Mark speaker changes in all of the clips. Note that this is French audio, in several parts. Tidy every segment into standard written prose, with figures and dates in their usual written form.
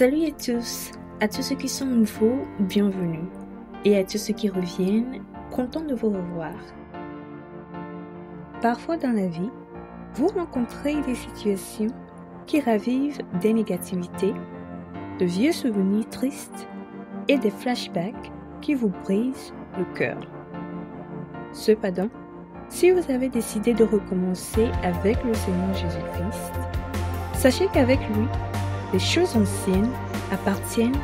Speaker 1: Salut à tous ceux qui sont nouveaux, bienvenue, et à tous ceux qui reviennent, contents de vous revoir. Parfois dans la vie, vous rencontrez des situations qui ravivent des négativités, de vieux souvenirs tristes et des flashbacks qui vous brisent le cœur. Cependant, si vous avez décidé de recommencer avec le Seigneur Jésus-Christ, sachez qu'avec lui, les choses anciennes appartiennent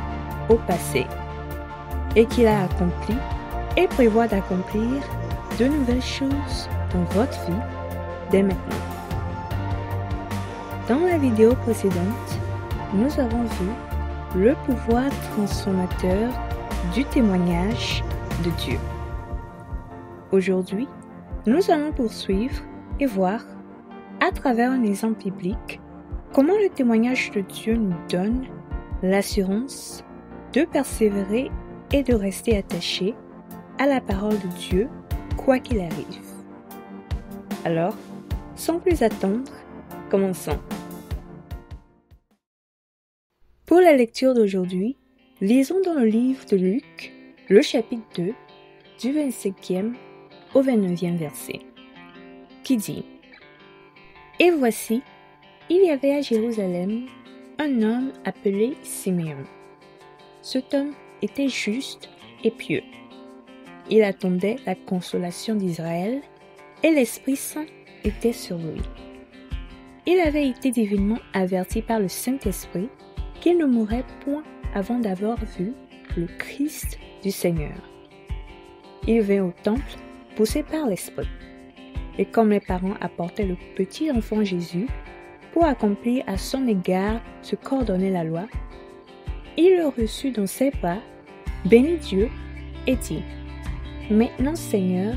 Speaker 1: au passé et qu'il a accompli et prévoit d'accomplir de nouvelles choses dans votre vie dès maintenant. Dans la vidéo précédente, nous avons vu le pouvoir transformateur du témoignage de Dieu. Aujourd'hui, nous allons poursuivre et voir, à travers un exemple biblique, comment le témoignage de Dieu nous donne l'assurance de persévérer et de rester attaché à la parole de Dieu, quoi qu'il arrive. Alors, sans plus attendre, commençons. Pour la lecture d'aujourd'hui, lisons dans le livre de Luc, le chapitre 2, du 25e au 29e verset, qui dit « Et voici, il y avait à Jérusalem un homme appelé Siméon. Cet homme était juste et pieux. Il attendait la consolation d'Israël et l'Esprit Saint était sur lui. Il avait été divinement averti par le Saint-Esprit qu'il ne mourrait point avant d'avoir vu le Christ du Seigneur. Il vint au temple poussé par l'Esprit. Et comme les parents apportaient le petit enfant Jésus pour accomplir à son égard ce qu'ordonnait la loi, il le reçut dans ses bras, bénit Dieu et dit « Maintenant, Seigneur,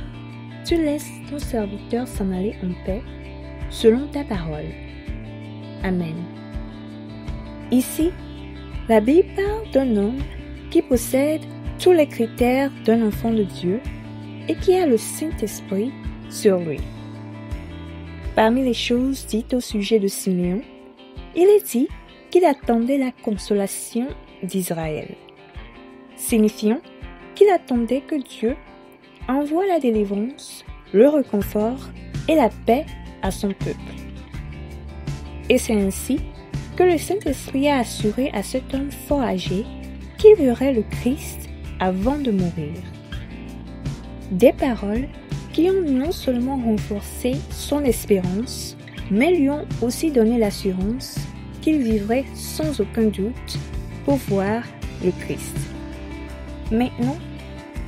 Speaker 1: tu laisses ton serviteur s'en aller en paix, selon ta parole. Amen. » Ici, la Bible parle d'un homme qui possède tous les critères d'un enfant de Dieu et qui a le Saint-Esprit sur lui. Parmi les choses dites au sujet de Siméon, il est dit qu'il attendait la consolation d'Israël, signifiant qu'il attendait que Dieu envoie la délivrance, le réconfort et la paix à son peuple. Et c'est ainsi que le Saint-Esprit a assuré à cet homme fort âgé qu'il verrait le Christ avant de mourir. Des paroles qui ont non seulement renforcé son espérance, mais lui ont aussi donné l'assurance qu'il vivrait sans aucun doute pour voir le Christ. Maintenant,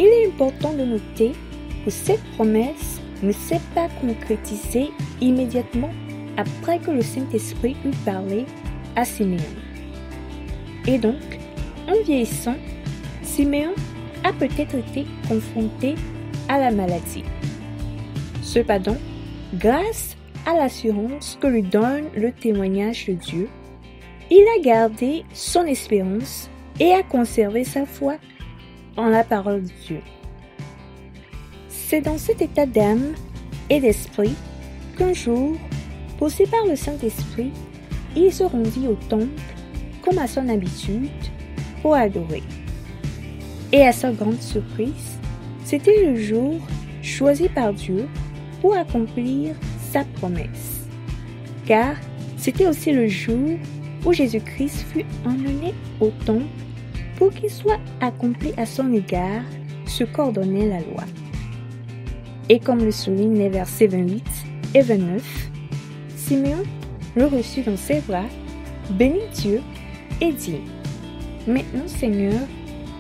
Speaker 1: il est important de noter que cette promesse ne s'est pas concrétisée immédiatement après que le Saint-Esprit eut parlé à Siméon. Et donc, en vieillissant, Siméon a peut-être été confronté à la maladie. Cependant, grâce à l'assurance que lui donne le témoignage de Dieu, il a gardé son espérance et a conservé sa foi en la parole de Dieu. C'est dans cet état d'âme et d'esprit qu'un jour, poussé par le Saint-Esprit, il se rendit au temple comme à son habitude pour adorer. Et à sa grande surprise, c'était le jour choisi par Dieu pour accomplir sa promesse. Car c'était aussi le jour où Jésus-Christ fut emmené au temple pour qu'il soit accompli à son égard ce qu'ordonnait la loi. Et comme le soulignent les versets 28 et 29, Siméon le reçut dans ses bras, bénit Dieu et dit « Maintenant, Seigneur,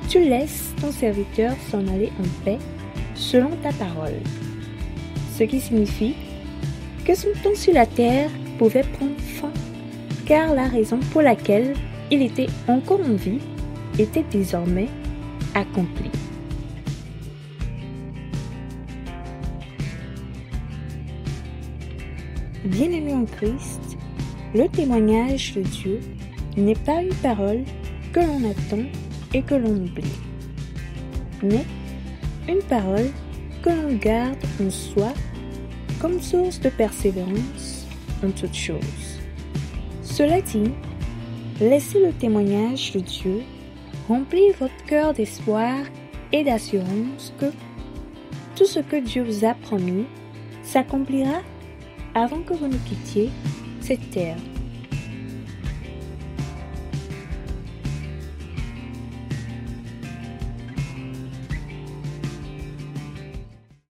Speaker 1: tu laisses ton serviteur s'en aller en paix selon ta parole. » Ce qui signifie que son temps sur la terre pouvait prendre fin, car la raison pour laquelle il était encore en vie était désormais accomplie. Bien-aimés en Christ, le témoignage de Dieu n'est pas une parole que l'on attend et que l'on oublie, mais une parole que l'on garde en soi comme source de persévérance en toutes choses. Cela dit, laissez le témoignage de Dieu remplir votre cœur d'espoir et d'assurance que tout ce que Dieu vous a promis s'accomplira avant que vous ne quittiez cette terre.